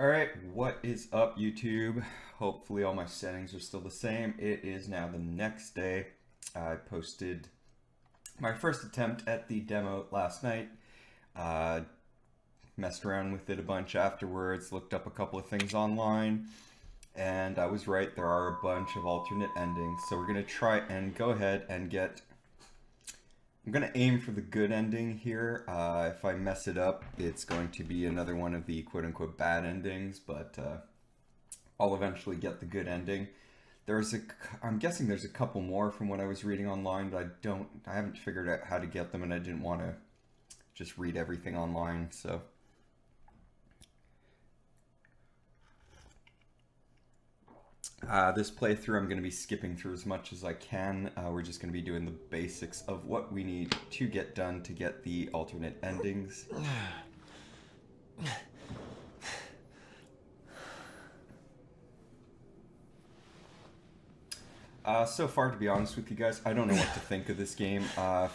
Alright, what is up YouTube? Hopefully all my settings are still the same. It is now the next day. I posted my first attempt at the demo last night. Messed around with it a bunch afterwards, looked up a couple of things online, and I was right, there are a bunch of alternate endings. So we're going to try and go ahead and get... I'm going to aim for the good ending here. If I mess it up, it's going to be another one of the quote-unquote bad endings, but I'll eventually get the good ending. I'm guessing there's a couple more from what I was reading online, but I haven't figured out how to get them, and I didn't want to just read everything online, so... This playthrough I'm going to be skipping through as much as I can. We're just going to be doing the basics of what we need to get done to get the alternate endings. So far, to be honest with you guys, I don't know what to think of this game. I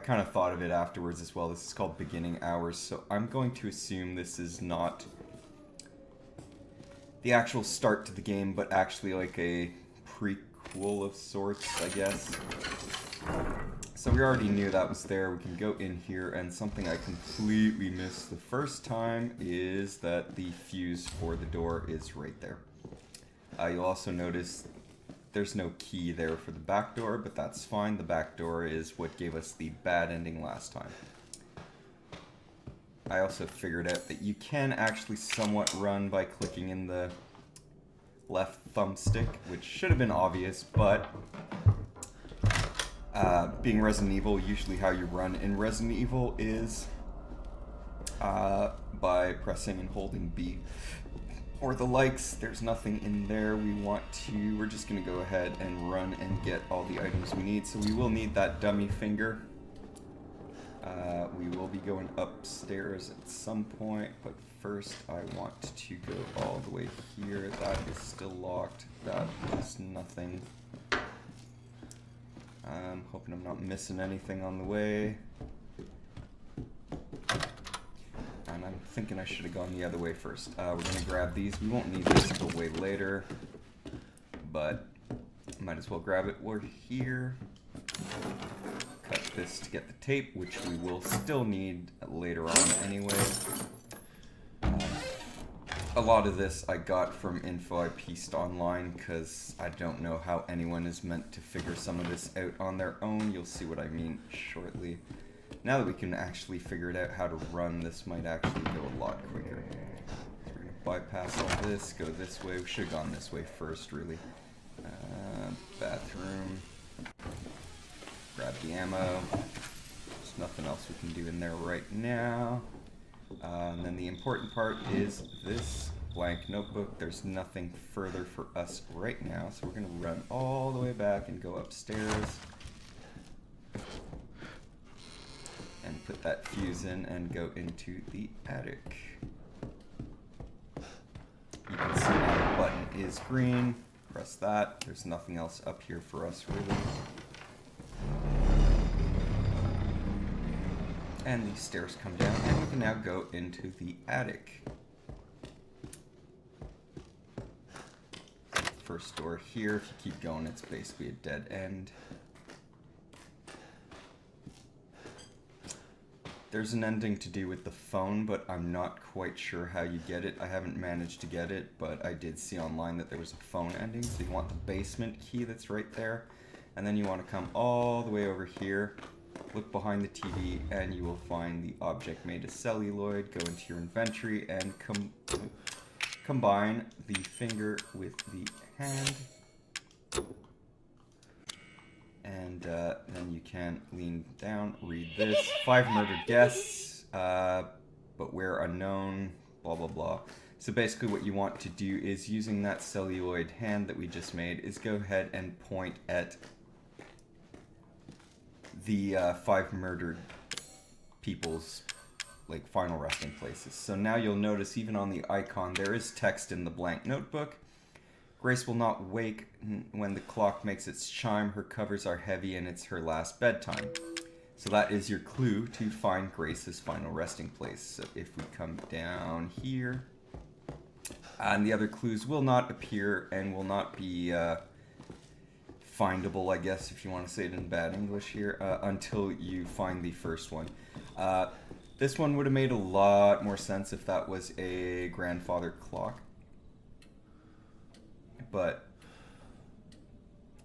kind of thought of it afterwards as well. This is called Beginning Hours, so I'm going to assume this is not the actual start to the game, but actually like a prequel of sorts, I guess. So we already knew that was there. We can go in here, and something I completely missed the first time is that the fuse for the door is right there. You'll also notice there's no key there for the back door, but that's fine. The back door is what gave us the bad ending last time. I also figured out that you can actually somewhat run by clicking in the left thumbstick, which should have been obvious, but being Resident Evil, usually how you run in Resident Evil is by pressing and holding B or the likes. There's nothing in there we're just going to go ahead and run and get all the items we need. So we will need that dummy finger. We will be going upstairs at some point, but first I want to go all the way here. That is still locked. That is nothing. I'm hoping I'm not missing anything on the way. And I'm thinking I should have gone the other way first. We're going to grab these. We won't need this until way later, but might as well grab it. We're here. Cut this to get the tape, which we will still need later on anyway. A lot of this I got from info I pieced online, because I don't know how anyone is meant to figure some of this out on their own. You'll see what I mean shortly. Now that we can actually figure it out how to run, this might actually go a lot quicker. So we're going to bypass all this, go this way. We should have gone this way first, really. Bathroom. Grab the ammo. There's nothing else we can do in there right now. And then the important part is this blank notebook. There's nothing further for us right now, so we're going to run all the way back and go upstairs. And put that fuse in and go into the attic. You can see now the button is green. Press that. There's nothing else up here for us, really. And these stairs come down, and we can now go into the attic. First door here. If you keep going, it's basically a dead end. There's an ending to do with the phone, but I'm not quite sure how you get it. I haven't managed to get it, but I did see online that there was a phone ending. So you want the basement key that's right there, and then you want to come all the way over here. Look behind the TV, and you will find the object made of celluloid. Go into your inventory and combine the finger with the hand. And then you can lean down, read this. 5 murdered guests, but where unknown, blah, blah, blah. So basically what you want to do is, using that celluloid hand that we just made, is go ahead and point at the 5 murdered people's final resting places. So now you'll notice even on the icon there is text in the blank notebook. Grace will not wake when the clock makes its chime. Her covers are heavy and it's her last bedtime. So that is your clue to find Grace's final resting place. So if we come down here, And the other clues will not appear and will not be findable, I guess, if you want to say it in bad English here, until you find the first one. This one would have made a lot more sense if that was a grandfather clock. But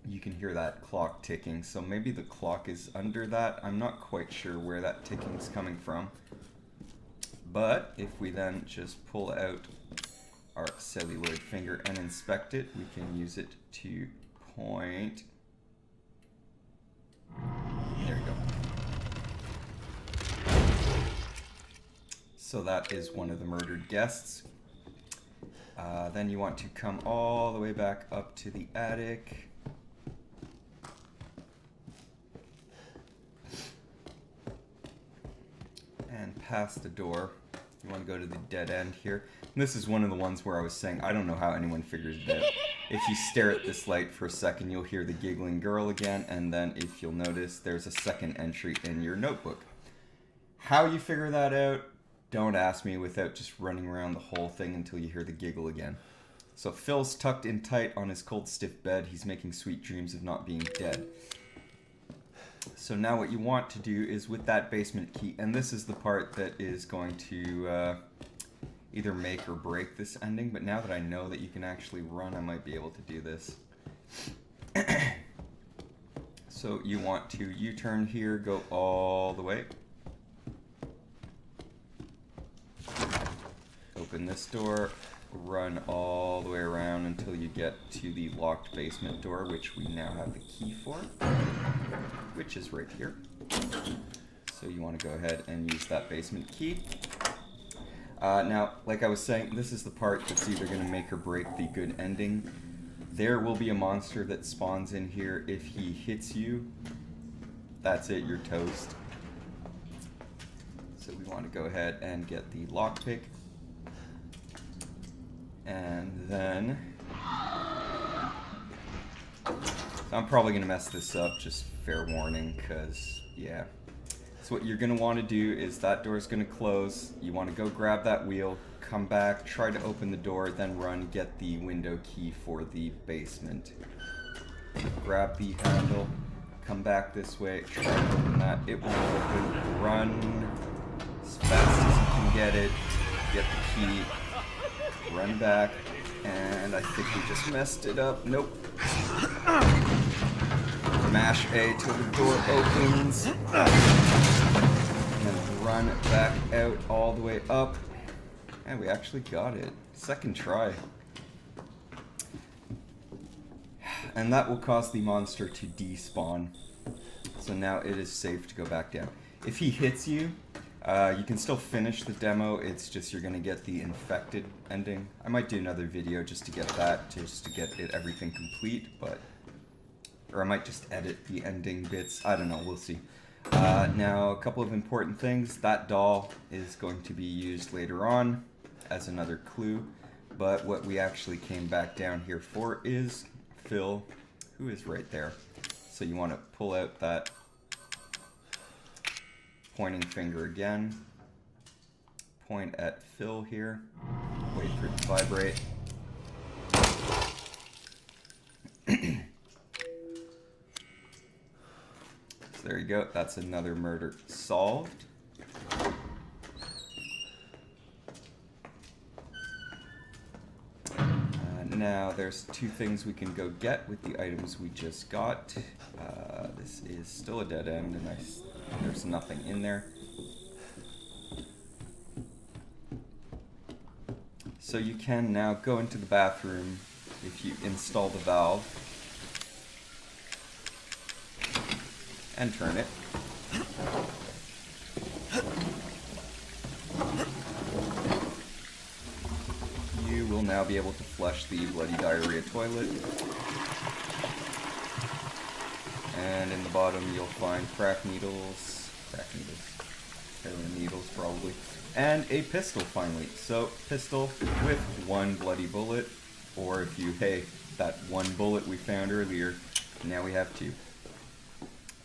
you can hear that clock ticking, so maybe the clock is under that. I'm not quite sure where that ticking is coming from. But if we then just pull out our celluloid finger and inspect it, we can use it to point. There we go. So that is one of the murdered guests. Then you want to come all the way back up to the attic. And past the door. You want to go to the dead end here. And this is one of the ones where I was saying, I don't know how anyone figures it out. If you stare at this light for a second, you'll hear the giggling girl again, and then if you'll notice, there's a second entry in your notebook. How you figure that out, don't ask me without just running around the whole thing until you hear the giggle again. So Phil's tucked in tight on his cold, stiff bed. He's making sweet dreams of not being dead. So now what you want to do is with that basement key, and this is the part that is going to either make or break this ending, but now that I know that you can actually run, I might be able to do this. So you want to U-turn here, go all the way. Open this door, run all the way around until you get to the locked basement door, which we now have the key for, which is right here. So you want to go ahead and use that basement key. Now, like I was saying, this is the part that's either going to make or break the good ending. There will be a monster that spawns in here. If he hits you, that's it, you're toast. So we want to go ahead and get the lockpick. And then, I'm probably going to mess this up, just fair warning, because, yeah. So what you're going to want to do is that door is going to close. You want to go grab that wheel, come back, try to open the door, then run, get the window key for the basement. So grab the handle, come back this way, try to open that. It won't open. Run as fast as you can get it, get the key. Run back, and I think we just messed it up. Nope. Mash A till the door opens. And then run back out all the way up. And we actually got it. Second try. And that will cause the monster to despawn. So now it is safe to go back down. If he hits you, you can still finish the demo, it's just you're going to get the infected ending. I might do another video just to get that, just to get everything complete, but... Or I might just edit the ending bits, I don't know, we'll see. Now, a couple of important things. That doll is going to be used later on as another clue, but what we actually came back down here for is Phil, who is right there. So you want to pull out that pointing finger again, point at Phil here, wait for it to vibrate. So there you go, that's another murder solved. Now there's two things we can go get with the items we just got. This is still a dead end and there's nothing in there. So you can now go into the bathroom if you install the valve and turn it. You will now be able to flush the bloody diarrhea toilet. And in the bottom you'll find crack needles, heroin needles probably, and a pistol finally. So pistol with one bloody bullet, or if you, hey, that one bullet we found earlier, now we have two.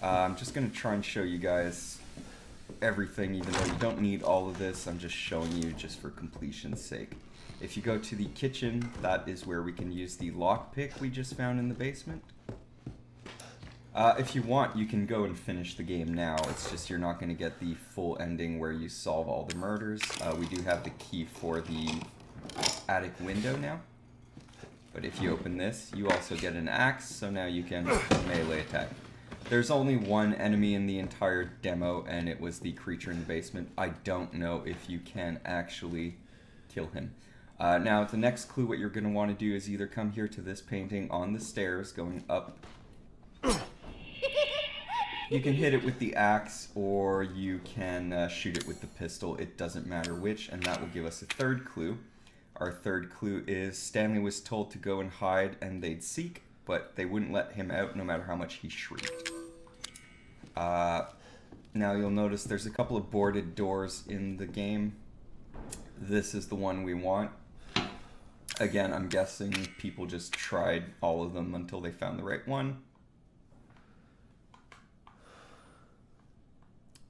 I'm just going to try and show you guys everything, even though you don't need all of this. I'm just showing you just for completion's sake. If you go to the kitchen, that is where we can use the lockpick we just found in the basement. If you want, you can go and finish the game now. It's just you're not going to get the full ending where you solve all the murders. We do have the key for the attic window now. But if you open this, you also get an axe, so now you can melee attack. There's only one enemy in the entire demo, and it was the creature in the basement. I don't know if you can actually kill him. Now, the next clue, what you're going to want to do is either come here to this painting on the stairs going up. You can hit it with the axe, or you can shoot it with the pistol. It doesn't matter which, and that will give us a third clue. Our third clue is Stanley was told to go and hide, and they'd seek, but they wouldn't let him out no matter how much he shrieked. Now you'll notice there's a couple of boarded doors in the game. This is the one we want. Again, I'm guessing people just tried all of them until they found the right one.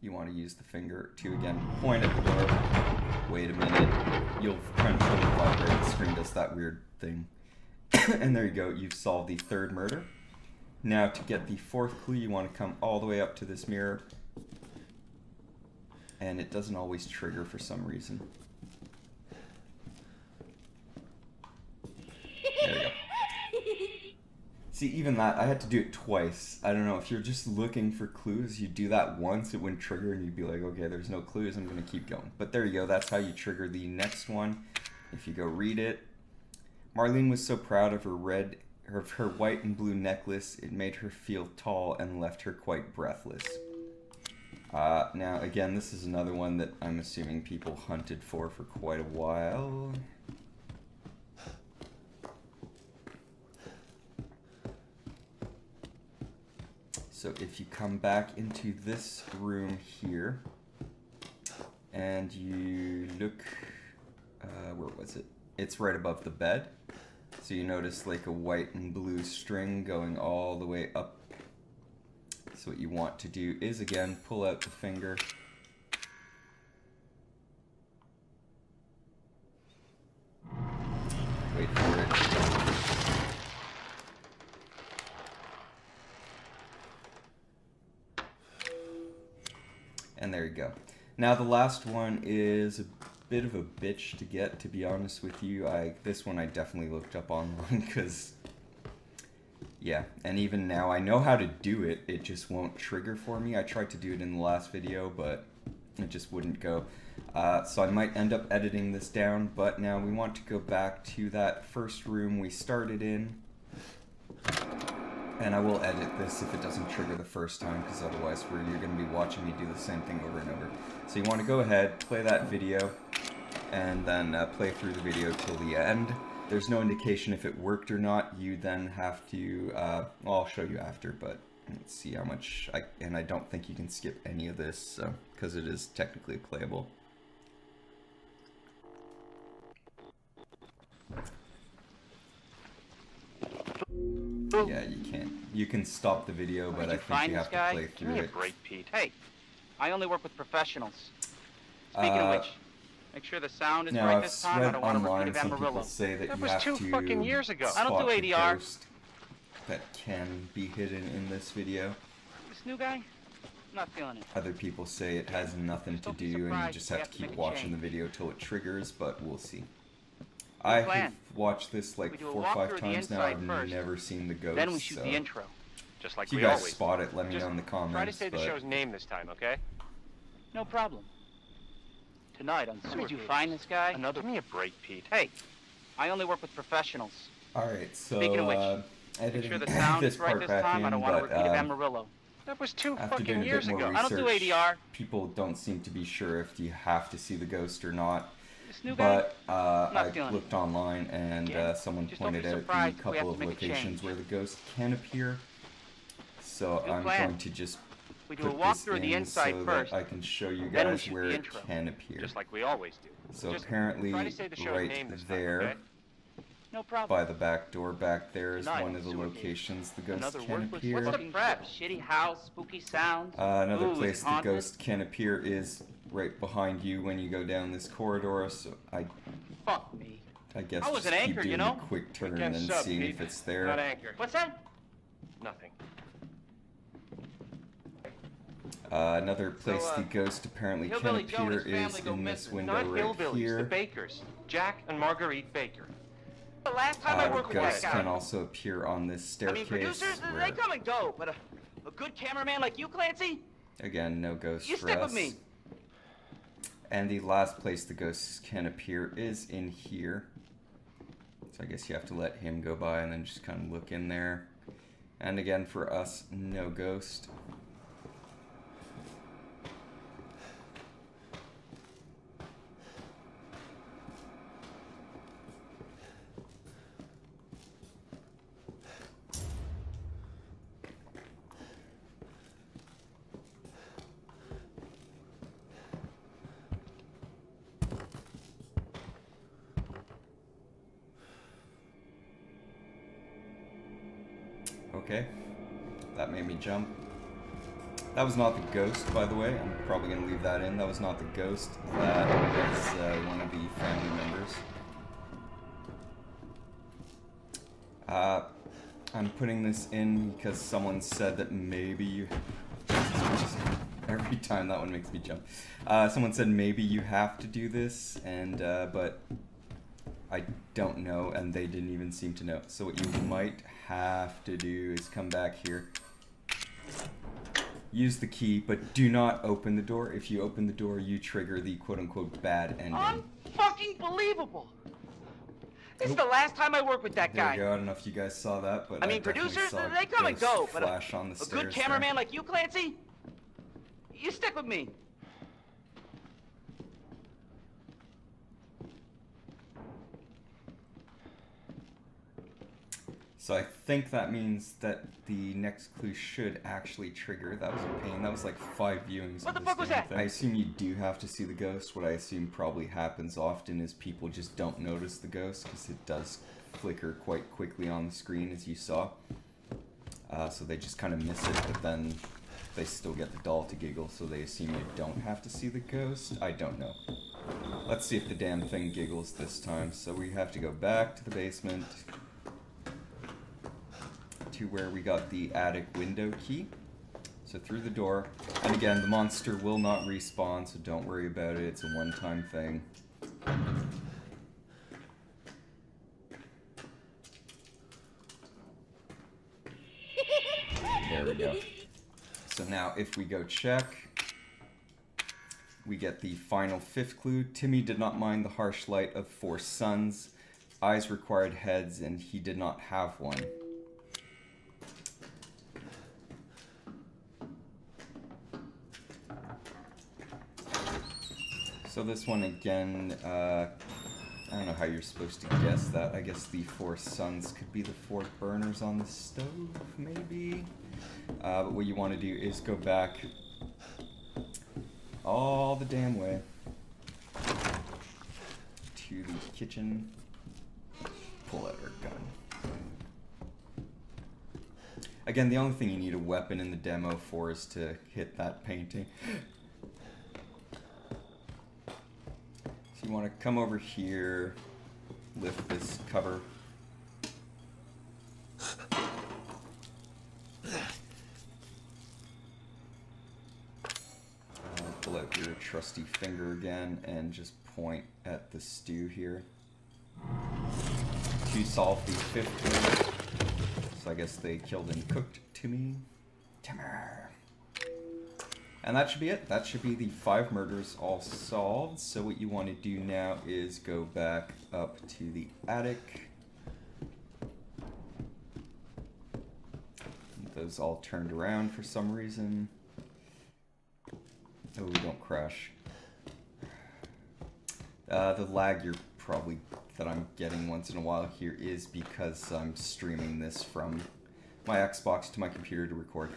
You want to use the finger to, again, point at the door. Wait a minute. You'll control the vibrate. The screen does that weird thing. And there you go. You've solved the third murder. Now, to get the fourth clue, you want to come all the way up to this mirror. And it doesn't always trigger for some reason. There you go. See, even that, I had to do it twice. I don't know, if you're just looking for clues, you do that once, it wouldn't trigger, and you'd be like, okay, there's no clues, I'm going to keep going. But there you go, that's how you trigger the next one. If you go read it. Marlene was so proud of her white and blue necklace, it made her feel tall and left her quite breathless. Now, again, this is another one that I'm assuming people hunted for quite a while. So if you come back into this room here, and you look, where was it? It's right above the bed. So you notice like a white and blue string going all the way up. So what you want to do is, again, pull out the finger. Wait for it. And there you go. Now the last one is a bit of a bitch to get, to be honest with you. This one I definitely looked up online because, yeah, and even now I know how to do it, it just won't trigger for me. I tried to do it in the last video, but it just wouldn't go. So I might end up editing this down, but now we want to go back to that first room we started in. And I will edit this if it doesn't trigger the first time, because otherwise you're going to be watching me do the same thing over and over. So you want to go ahead, play that video, and then play through the video till the end. There's no indication if it worked or not. You then have to, well, I'll show you after, but let's see how much, and I don't think you can skip any of this, because it is technically playable. Yeah, you can't. You can stop the video, but I think you have to play through it. Give me a break, Pete. Hey, I only work with professionals. Speaking of which, make sure the sound is right this time. I don't want to repeat of Amarillo. People say that that you was have 2 to fucking years ago. spot I don't do ADR. the ghost that can be hidden in this video. This new guy? I'm not feeling it. Other people say it has nothing to do and you just have to keep watching the video till it triggers, but we'll see. I have watched this like 4 or 5 times now. I've never seen the ghost. Then we shoot the intro. Just like if you guys spot it, let me know in the comments. Try to say the show's name this time, okay? No problem. Tonight on Sewer. Did you find this guy? Give me a break, Pete. Hey, I only work with professionals. Alright, so Speaking of which, editing make sure the sound this is right part this time. back I don't in, want to but repeat of Amarillo. That was 2 after doing fucking a bit years more ago. research, I don't do ADR. people don't seem to be sure if you have to see the ghost or not. This new guy? But I looked online and someone pointed out a couple of locations where the ghost can appear. So I'm going to just we do a put walk this through the in inside so first. that I can show you Then we guys shoot where the it intro. can appear. Just like we always do. So Just apparently try to say the show's right name this time, there okay? No problem. by the back door back there is Tonight, one of the sewer locations the ghost Another can worthless appear. What's the prep? Shitty house, spooky sounds. Another Ooh, place it's the haunted. ghost can appear is right behind you when you go down this corridor, so Fuck me. I guess I was just an keep anchor, doing you know? a quick turn and Weekend then sub, seeing Pete. if it's there. Not anchor. What's that? Nothing. Another place So, the ghost apparently can Hillbilly Joe and appear his family is go in this missing. window Not right hillbillies, the here. Bakers. Jack and Marguerite Baker. The last time I The worked with that ghost guy. can also appear on this I staircase. mean, producers, they where, come and go, but a good cameraman like you, Clancy, again, no ghost you for stick us. with me. And the last place the ghosts can appear is in here. So I guess you have to let him go by and then just kind of look in there. And again, for us, no ghost. Okay, that made me jump. That was not the ghost, by the way. I'm probably going to leave that in. That was not the ghost. That was one of the family members. I'm putting this in because someone said that maybe you... Every time that one makes me jump. Someone said maybe you have to do this, and but I don't know, and they didn't even seem to know. So what you might have to do is come back here, use the key, but do not open the door. If you open the door, you trigger the quote-unquote bad ending. Unfucking believable. This is the last time I work with that There guy. you go. I don't know if you guys saw that, but I mean, definitely producers, saw they come and ghost go, but flash on the a stairs good there. cameraman like you, Clancy, you stick with me. So I think that means that the next clue should actually trigger. That was a pain. That was like 5 viewings. What of the fuck this was damn that? thing. I assume you do have to see the ghost. What I assume probably happens often is people just don't notice the ghost because it does flicker quite quickly on the screen, as you saw. So they just kind of miss it, but then they still get the doll to giggle, so they assume you don't have to see the ghost. I don't know. Let's see if the damn thing giggles this time. So we have to go back to the basement to where we got the attic window key. So through the door, and again, the monster will not respawn, so don't worry about it. It's a one-time thing. There we go. So now if we go check, we get the final 5th clue. Timmy did not mind the harsh light of 4 suns. Eyes required heads, and he did not have one. So this one again, I don't know how you're supposed to guess that. I guess the 4 suns could be the 4 burners on the stove, maybe? But what you want to do is go back all the damn way to the kitchen, pull out our gun. Again, the only thing you need a weapon in the demo for is to hit that painting. So you want to come over here, lift this cover. Pull out your trusty finger again and just point at the stew here to solve the 5th clue. So I guess they killed and cooked Timmy. Timmer. And that should be it. That should be the 5 murders all solved. So what you want to do now is go back up to the attic. Those all turned around for some reason. Oh, don't crash. The lag you're probably that I'm getting once in a while here is because I'm streaming this from my Xbox to my computer to record.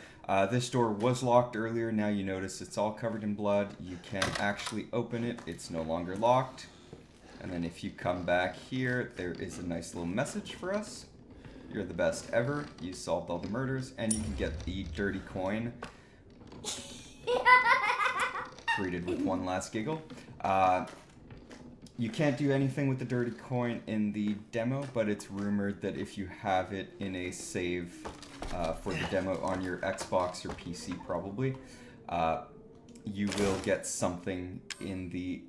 This door was locked earlier. Now you notice it's all covered in blood. You can actually open it. It's no longer locked. And then if you come back here, there is a nice little message for us. You're the best ever. You solved all the murders, and you can get the dirty coin. Greeted with one last giggle. You can't do anything with the dirty coin in the demo, but it's rumored that if you have it in a save for the demo on your Xbox or PC probably, you will get something in the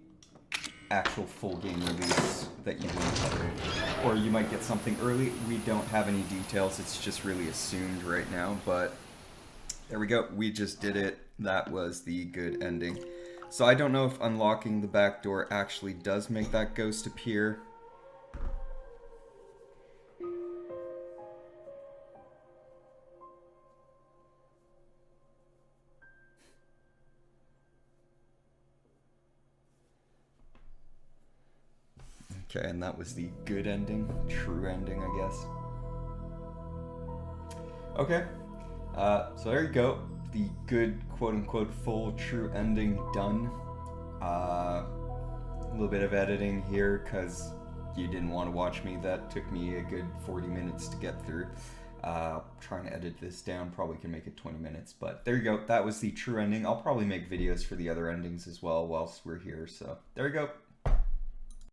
actual full game release that you won't, or you might get something early. We don't have any details, it's just really assumed right now, but there we go, we just did it. That was the good ending. So I don't know if unlocking the back door actually does make that ghost appear. Okay, and that was the good ending, true ending, I guess. Okay, so there you go. The good, quote-unquote, full, true ending done. A little bit of editing here, because you didn't want to watch me. That took me a good 40 minutes to get through. Trying to edit this down probably can make it 20 minutes, but there you go. That was the true ending. I'll probably make videos for the other endings as well whilst we're here, so there you go.